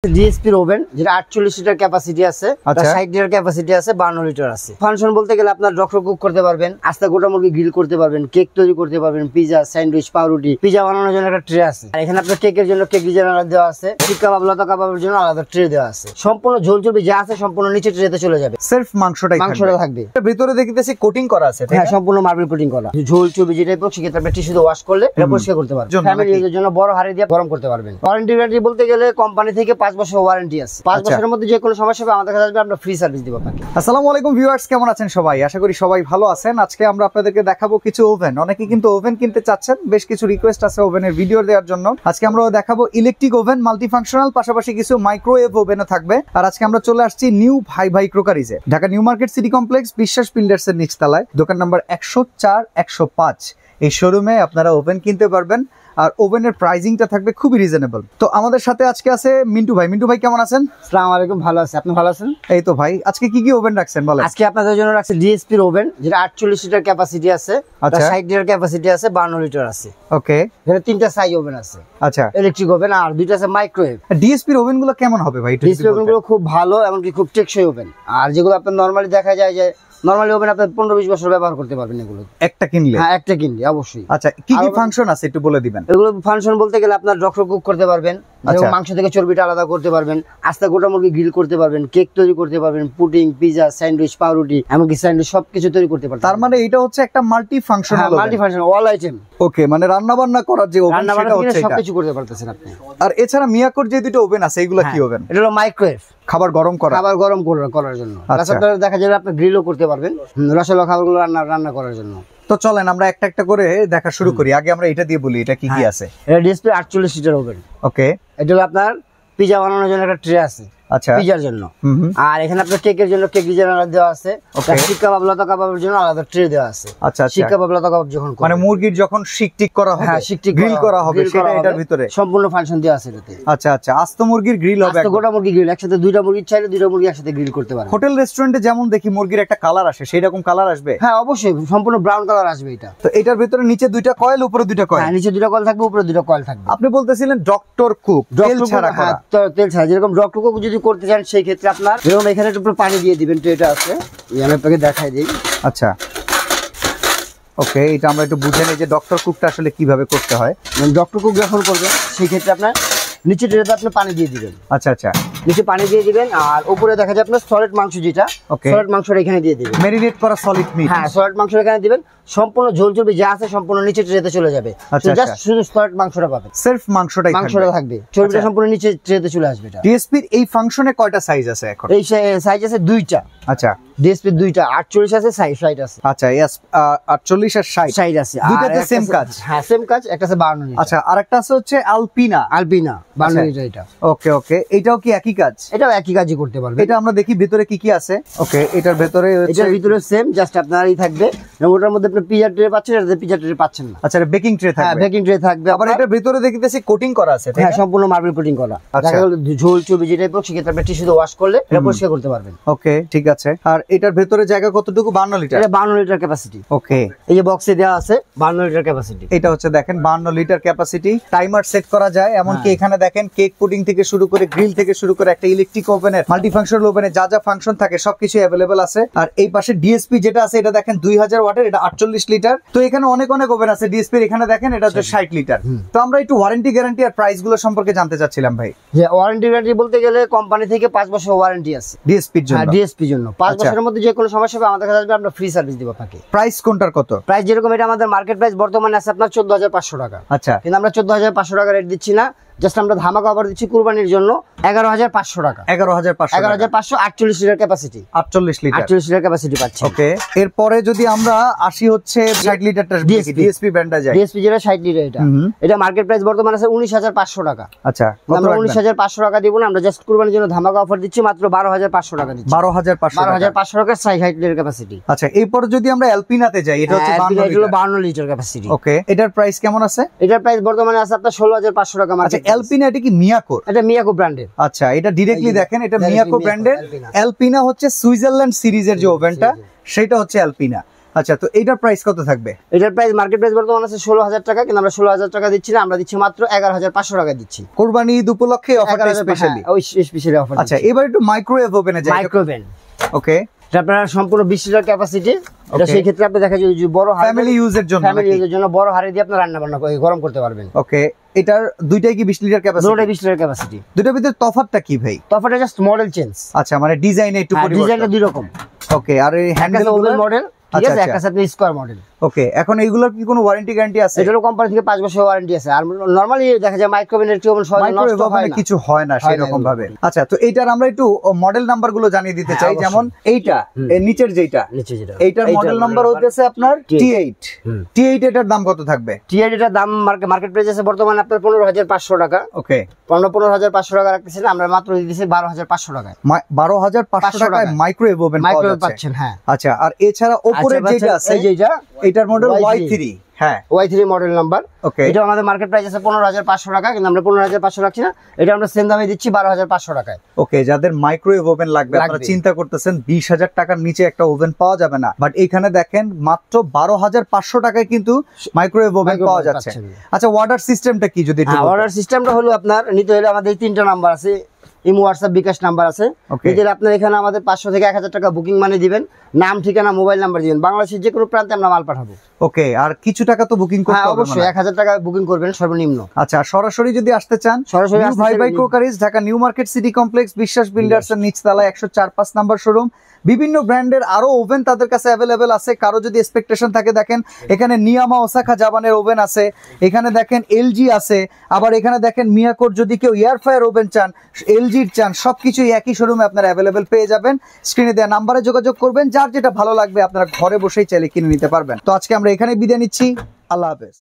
DSP oven যেটা 48 litre capacity আছে, 60 litre capacity আছে, 52 লিটার আছে। ফাংশন বলতে গেলে আপনার ডক্টর কুক করতে পারবেন, আস্তা গোটা মুরগি গ্রিল করতে পারবেন, কেক তৈরি করতে পারবেন, পিজা, স্যান্ডউইচ, পাউরুটি, পিজা বানানোর জন্য একটা ট্রে আছে। আর এখানে আপনার কেকের জন্য কেক ডিজাইন আলাদা দেওয়া আছে, শিক কাবাব, লতা কাবাবের জন্য আলাদা ট্রে দেওয়া আছে। সম্পূর্ণ ঝোল চর্বি যা আছে সম্পূর্ণ নিচে ট্রেতে চলে যাবে। সির্ফ মাংসটা থাকবে। ভিতরে দেখতেছি কোটিং করা আছে। হ্যাঁ, সম্পূর্ণ মার্বেল কোটিং করা। ঝোল চর্বি যেটা পড়ছে সেক্ষেত্রে আপনি টিস্যু দিয়ে ওয়াশ করলে এটা পরিষ্কার করতে পারবেন। ফ্যামিলি ইউজের জন্য বড় হাঁড়ি দিয়ে গরম করতে পারবেন। ওয়ারেন্টি গ্যারান্টি বলতে গেলে কোম্পানি থেকে 5 বছর ওয়ারেন্টি আছে। 5 বছরের মধ্যে যে কোনো সমস্যা হবে আমাদের কাছে আসবে, আমরা ফ্রি সার্ভিস দিব আপনাকে। আসসালামু আলাইকুম ভিউয়ার্স, কেমন আছেন সবাই? আশা করি সবাই ভালো আছেন। আজকে আমরা আপনাদেরকে দেখাবো কিছু ওভেন। অনেকে কিন্তু ওভেন কিনতে চাচ্ছেন, বেশ কিছু রিকোয়েস্ট আছে ওভেনের ভিডিও দেওয়ার জন্য। আজকে আমরা দেখাবো ইলেকট্রিক ওভেন, মাল্টিফাংশনাল, পাশাপাশি কিছু মাইক্রোওয়েভ ওভেনও থাকবে। আর আজকে আমরা চলে আসছি নিউ ভাই ভাই ক্রোকারিজে, Dhaka new market city complex, Biswas builders এর নিচতলায়, দোকান নাম্বার 104 105। এই শোরুমে আপনারা ওভেন কিনতে পারবেন। আর ওভেনের প্রাইসিংটা থাকবে খুবই রিজনেবল। তো আমাদের সাথে আজকে আছে মিন্টু ভাই। মিন্টু ভাই কেমন আছেন? আসসালামু আলাইকুম, ভালো আছি, আপনি ভালো আছেন? এই তো ভাই, আজকে কি কি ওভেন রাখছেন বলেন? আজকে আপনাদের জন্য রাখছি ডিএসপি ওভেন যেটা 48 লিটার ক্যাপাসিটি আছে, 60 লিটার ক্যাপাসিটি আছে, 52 লিটার আছে। ওকে, এখানে তিনটা সাইজ ওভেন আছে। আচ্ছা, ইলেকট্রিক ওভেন আর দুইটা আছে মাইক্রোওয়েভ। ডিএসপি ওভেন গুলো কেমন হবে ভাই? ডিএসপি ওভেন গুলো খুব ভালো, এমনকি খুব টেকসই ওভেন। আর যেগুলো আপনার নরমালি দেখা যায় যে নরমালি ওভেন আপনি 15-20 বছর ব্যবহার করতে পারবেন এগুলো একটা কিনলে। হ্যাঁ, একটা কিনলে অবশ্যই। আচ্ছা, কি কি ফাংশন আছে একটু বলে দিবেন? এগুলো ফাংশন বলতে গেলে আপনার ডক্টর কুক করতে পারবেন, মাংস থেকে চর্বিটা আলাদা করতে পারবেন, আস্তা গোটা মুরগি গ্রিল করতে পারবেন, কেক তৈরি করতে পারবেন, পুডিং, পিজা, স্যান্ডউইচ, পাউরুটি, এমনকি স্যান্ডউইচ সবকিছু তৈরি করতে পারবেন। তার মানে এটা হচ্ছে একটা multi functional oven. Multi functional all item. Okay, মানে রান্না বান্না করার যে ওভেন সেটা হচ্ছে এটা, সবকিছু করতে পারতেছেন আপনি। আর এছাড়া মিয়াকোর যে দুটো ওভেন আছে এগুলো কি ওভেন? এটা হলো মাইক্রোওয়েভ, খাবার গরম করার জন্য। তাছাড়া দেখা যাবে আপনি গ্রিলও করতে পারবেন, রসালো খাবারগুলো রান্না করার জন্য। তো চলেন আমরা একটা একটা করে দেখা শুরু করি। আগে আমরা এটা দিয়ে বলি এটা কি কি আছে। এটা ডিসপ্লে 48 লিটার ওভেন। ওকে, এটা হলো আপনার পিজা বানানোর জন্য একটা ট্রে আছে। আচ্ছা, পিজার জন্য। আর এখানে আপনার কেকের জন্য কেক ডিজাইন আলাদা দেওয়া আছে, শিক কাবাব, লতা কাবাবের জন্য আলাদা ট্রে দেওয়া আছে। আচ্ছা, শিক কাবাব, লতা কাবাব যখন মানে মুরগির যখন শিক টিক করা হবে, হ্যাঁ, শিক টিক গ্রিল করা হবে, সেটা এটার ভিতরে সম্পূর্ণ ফাংশন দেওয়া আছে এটাতে। আচ্ছা আচ্ছা, আস্ত মুরগির গ্রিল হবে, আস্ত গোটা মুরগি গ্রিল, একসাথে দুইটা মুরগি চাইলে দুইটা মুরগি একসাথে গ্রিল করতে পারবেন। হোটেল রেস্টুরেন্টে যেমন দেখি মুরগির একটা কালার আসে, সেই রকম কালার আসবে? হ্যাঁ, অবশ্যই সম্পূর্ণ ব্রাউন কালার আসবে এটা। তো এটার ভিতরে নিচে দুইটা কয়েল, উপরে দুইটা কয়েল। হ্যাঁ, নিচে দুইটা কয়েল থাকবে, উপরে দুইটা কয়েল থাকবে। আপনি বলতেছিলেন ডক্টর কুক তেল ছাড়া করা? তেল ছাড়া, যেরকম ডক্টর কুক যদি করতে চান সেই ক্ষেত্রে আপনার যেরকম এখানে একটু পানি দিয়ে দিবেন, ট্রেটা আছে, আমি আপনাকে দেখাই দিই। আচ্ছা, ওকে, এটা আমরা একটু বুঝে নিই যে ডক্টর কুকটা আসলে কিভাবে করতে হয়। ডক্টর কুক যখন করবেন সেই ক্ষেত্রে আপনার নিচে ট্রেতে আপনি পানি দিয়ে দিবেন। আচ্ছা আচ্ছা, নিচে পানি দিয়ে দিবেন, আর উপরে দেখা যায় আপনার সলিড মাংস, যেটা সলিড মাংসটা এখানে দিয়ে দিবেন, ম্যারিনেট করা সলিড মিট। হ্যাঁ, সলিড মাংস এখানে দিবেন, সম্পূর্ণ ঝোল চর্বি যা আছে সম্পূর্ণ নিচে ট্রেতে চলে যাবে। জাস্ট শুধু সলিড মাংসটা পাবেন, সির্ফ মাংসটা থাকবে, চর্বিটা সম্পূর্ণ নিচে ট্রেতে চলে আসবে। এটা ডিএসপির এই ফাংশনে কয়টা সাইজ আছে এখন? এই সাইজ আছে দুইটা। আচ্ছা, ডিএসপি দুইটা, 48 আছে, 60 আছে। আচ্ছা, 48 আর 60 আছে, দুইটাতে সেম কাজ? হ্যাঁ, সেম কাজ। একটা আছে 52 লিটার। আচ্ছা, আরেকটা আছে হচ্ছে আলপিনা 52 লিটার। এটা ওকে ওকে, এটাও কি একই কাজ? এটাও একই কাজই করতে পারবে। এটা আমরা দেখি ভিতরে কি কি আছে। ওকে, এটার ভিতরে সেম, জাস্ট আপনারই থাকবে, ওটার মধ্যে আপনি পিজা ট্রে পাচ্ছেন, এটাতে পিজা ট্রে পাচ্ছেন না। আচ্ছা, বেকিং ট্রে থাকবে। হ্যাঁ, বেকিং ট্রে থাকবে। আবার এটার ভিতরে দেখতেছি কোটিং করা আছে। হ্যাঁ, সম্পূর্ণ মার্বেল কোটিং করা। দেখা গেল ঝোল চর্বি যেটা পড়ছে সেক্ষেত্রে আপনি টিস্যু দিয়ে ওয়াশ করলে এটা পরিষ্কার করতে পারবেন। ওকে, ঠিক আছে। আর এটার ভিতরে জায়গা কতটুকু? 52 লিটার। এটা 52 লিটার ক্যাপাসিটি। ওকে, এই যে বক্সে দেওয়া আছে 52 লিটার ক্যাপাসিটি। এটা হচ্ছে দেখেন 52 লিটার ক্যাপাসিটি। টাইমার সেট করা যায়, এমনকি এখানে দেখেন কেক পুডিং থেকে শুরু করে গ্রিল থেকে শুরু করে একটা ইলেকট্রিক ওভেনের, মাল্টিফাংশনাল ওভেনের যা যা ফাংশন থাকে সবকিছু অ্যাভেলেবল আছে। আর এই পাশে ডিএসপি যেটা আছে এটা দেখেন 2000 ওয়াটের, এটা 48 লিটার। তো এখানে অনেক অনেক ওভেন আছে ডিএসপি, এখানে দেখেন এটা হচ্ছে 60 লিটার। তো আমরা একটু ওয়ারেন্টি গ্যারান্টি আর প্রাইস গুলো সম্পর্কে জানতে চাচ্ছিলাম ভাই। যে ওয়ারেন্টি গ্যারান্টি বলতে গেলে কোম্পানি থেকে 5 বছর ওয়ারেন্টি আছে ডিএসপির জন্য। হ্যাঁ, ডিএসপির জন্য 5 বছরের মধ্যে যে কোনো সমস্যা হবে আমাদের কাছে আসবে, আমরা ফ্রি সার্ভিস দিব আপনাকে। প্রাইস কোনটার কত? প্রাইস যেরকম এটা আমাদের মার্কেট প্রাইস বর্তমানে আছে আপনার 14500 টাকা। আচ্ছা, কিন্তু আমরা 14500 টাকা রেট দিচ্ছি না, জাস্ট আমরা ধামাকা অফার দিচ্ছি কুরবানির জন্য 11500 টাকা। 11500, 48 লিটার ক্যাপাসিটি। 48 লিটার ক্যাপাসিটি পাচ্ছি। ওকে, এরপরে যদি আমরা আসি হচ্ছে 60 লিটারটা ডিএসপি ব্র্যান্ডটা যায়। ডিএসপি যেটা 60 লিটার, এটা মার্কেট প্রাইস বর্তমানে আছে 19500 টাকা। আচ্ছা, আমরা 19500 টাকা দিব না, আমরা জাস্ট কুরবানির জন্য ধামাকা অফার দিচ্ছি মাত্র 12500 টাকা দিচ্ছি। 12500 টাকা 60 লিটার ক্যাপাসিটি। আচ্ছা, এরপর যদি আমরা এলপিনাতে যাই, এটা হচ্ছে 52 লিটার ক্যাপাসিটি। ওকে, এটার প্রাইস কেমন আছে? এটার প্রাইস বর্তমানে আছে আপনার 16500 টাকা মার্কেট। আচ্ছা, এলপিনা এটা কি মিয়াকোর? এটা মিয়াকো ব্র্যান্ডের। আচ্ছা, এটা ডাইরেক্টলি দেখেন এটা মিয়াকো ব্র্যান্ডের। এলপিনা হচ্ছে সুইজারল্যান্ড সিরিজের যে ওভেনটা, সেটা হচ্ছে এলপিনা। আচ্ছা, তো এইটার প্রাইস কত থাকবে? এটার প্রাইস মার্কেট প্রাইস বর্তমানে আছে 16,000 টাকা, কিন্তু আমরা 16,000 টাকা দিচ্ছি না, আমরা দিচ্ছি মাত্র 11,500 টাকা দিচ্ছি। কুরবানি ঈদ উপলক্ষে অফারটা স্পেশালি। ওই স্পেশালি অফার। আচ্ছা, এবার একটু মাইক্রোওয়েভ ওভেনে যাই। মাইক্রোওভেন, ওকে, এটা আপনার সম্পূর্ণ 20 লিটার ক্যাপাসিটি। এটা সেই ক্ষেত্রে আপনি দেখা যায় যে বড় ফ্যামিলি ইউজের জন্য, ফ্যামিলি ইউজের জন্য বড় হাড়ি দিয়ে আপনি রান্না বান্না করে গরম করতে পারবেন। ওকে, এটার দুইটাই কি 20 লিটার ক্যাপাসিটি? দুটোই 20 লিটার ক্যাপাসিটি। দুটোর ভিতরে তফাৎটা কি ভাই? তফাৎটা জাস্ট মডেল চেঞ্জ। আচ্ছা, মানে ডিজাইনে একটু পরিবর্তন। ডিজাইনটা দুই রকম। ওকে, আর এই হ্যান্ডেল মডেল, ঠিক আছে, একটা সাথে স্কয়ার মডেল। ওকে, এখন এইগুলোর কি কোনো ওয়ারেন্টি গ্যারান্টি আছে? এটারও কোম্পানি থেকে 5 বছর ওয়ারেন্টি আছে। আর নরমালি দেখা যায় মাইক্রোওভেনের কেমন সহজে নষ্ট হয় না, কিছু হয় না সেরকম ভাবে। আচ্ছা, তো এইটার আমরা একটু মডেল নাম্বার গুলো জানিয়ে দিতে চাই। যেমন এইটা এর নিচের যেটা, এইটার মডেল নাম্বার হচ্ছে আপনার T8। T8 এটার দাম কত থাকবে? T8 এটার দাম মার্কেট প্রাইস আছে বর্তমানে আপনার 15,500 টাকা। ওকে, 15,500 টাকা রাখতেছি, আমরা মাত্র দিতেছি 12,500 টাকায়। 12,500 টাকায় মাইক্রোওয়েভ ওভেন পাচ্ছেন। হ্যাঁ, আচ্ছা, আর এছাড়া উপরের যেটা আছে, এটার মডেল Y3। হ্যাঁ, Y3 মডেল নাম্বার। ওকে, এটা আমাদের মার্কেট প্রাইস আছে 15,500 টাকা, কিন্তু আমরা 15,500 রাখছি না, এটা আমরা সেম দামে দিচ্ছি 12,500 টাকায়। ওকে, যাদের মাইক্রোওয়েভ ওভেন লাগবে, আপনারা চিন্তা করতেছেন 20,000 টাকার নিচে একটা ওভেন পাওয়া যাবে না, বাট এখানে দেখেন মাত্র 12,500 টাকায় কিন্তু মাইক্রোওয়েভ ওভেন পাওয়া যাচ্ছে। আচ্ছা, অর্ডার সিস্টেমটা কি যদি একটু? অর্ডার সিস্টেমটা হলো আপনার নিতে হলে আমাদের 3টা নাম্বার আছে, ইমো, হোয়াটসঅ্যাপ, বিকাশ নাম্বার আছে। নিজের আপনার এখানে আমাদের 500 থেকে 1,000 টাকা বুকিং মানে দিবেন, নাম, ঠিকানা, মোবাইল নাম্বার দিবেন, বাংলাদেশের যে কোনো প্রান্তে আমরা মাল পাঠাবো। ওকে, আর কিছু টাকা তো বুকিং করতে হবে? অবশ্যই 1,000 টাকা বুকিং করবেন সর্বনিম্ন। আচ্ছা, সরাসরি যদি আসতে চান, সরাসরি ভাই ভাই crockeries, Dhaka new market city complex, Biswas builders এর নিচতলা 104-5 নাম্বার শোরুম। বিভিন্ন ব্র্যান্ডের আরো ওভেন তাদের কাছে অ্যাভেলেবেল আছে। কারো যদি এক্সপেকটেশন থাকে, দেখেন এখানে নিয়ামা ওসাকা জাপানের ওভেন আছে, এখানে দেখেন এলজি আছে, আবার এখানে দেখেন মিয়াকোর। যদি কেউ এয়ার ফ্রায়ার ওভেন চান, এলজির চান, সবকিছুই একই শোরুমে আপনারা অ্যাভেলেবেল পেয়ে যাবেন। স্ক্রিনে দেওয়া নাম্বারে যোগাযোগ করবেন, যার যেটা ভালো লাগবে আপনারা ঘরে বসেই চাইলে কিনে নিতে পারবেন। তো আজকে আমরা এখানে বিদায় নিচ্ছি, আল্লাহ হাফেজ।